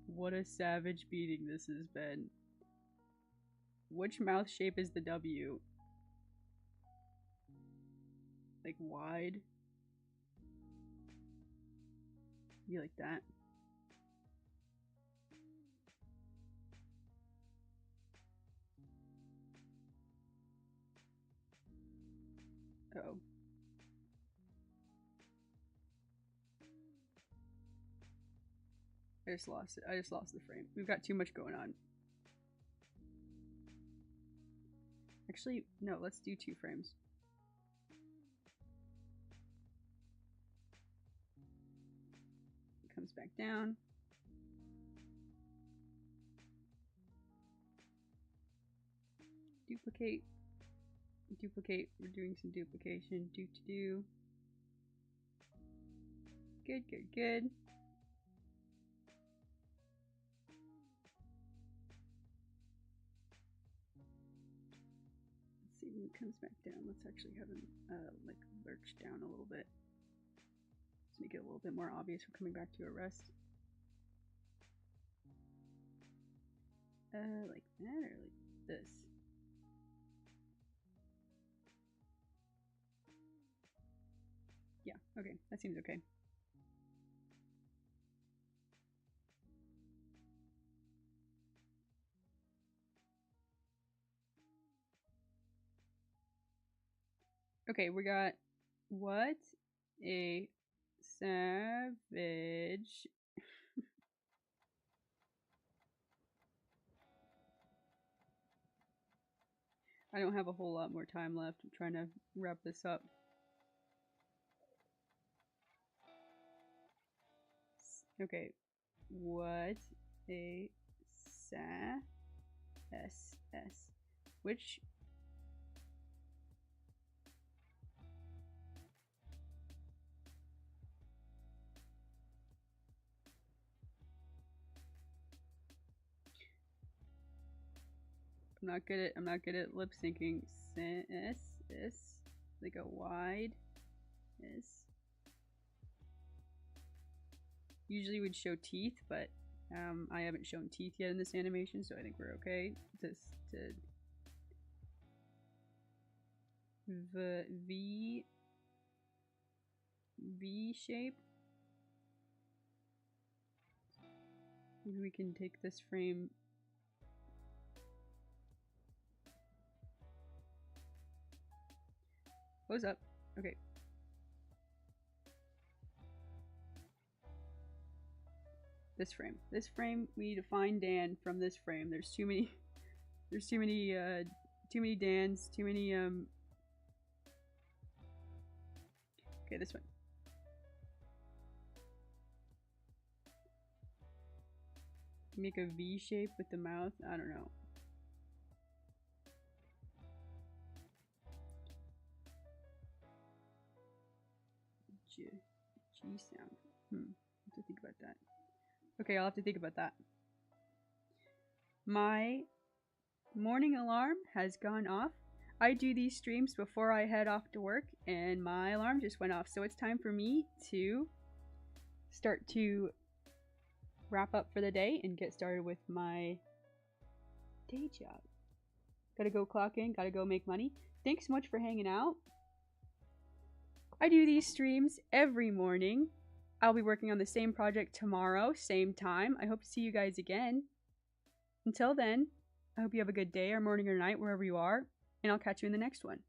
what a savage beating this has been. Which mouth shape is the W? Like wide? You like that? Uh-oh. I just lost it. I just lost the frame. We've got too much going on. Actually, no, let's do 2 frames. It comes back down. Duplicate. Duplicate. We're doing some duplication. Do. Good, good, good. Let's see when it comes back down. Let's actually have him like lurch down a little bit. Let's make it a little bit more obvious we're coming back to a rest. Like that or like this? Yeah, okay, that seems okay. Okay, we got what a savage. I don't have a whole lot more time left. I'm trying to wrap this up. Okay, what a S. Which I'm not good at lip syncing. S like a wide S. Usually we'd show teeth, but I haven't shown teeth yet in this animation, so I think we're okay. To the V shape. Maybe we can take this frame. Close up. Okay. This frame, we need to find Dan from this frame. There's too many Dans, too many okay, this one. Make a V shape with the mouth. I don't know. G sound. I have to think about that. Okay, I'll have to think about that. My morning alarm has gone off. I do these streams before I head off to work, and my alarm just went off. So it's time for me to start to wrap up for the day and get started with my day job. Gotta go clock in, gotta go make money. Thanks so much for hanging out. I do these streams every morning. I'll be working on the same project tomorrow, same time. I hope to see you guys again. Until then, I hope you have a good day or morning or night wherever you are, and I'll catch you in the next one.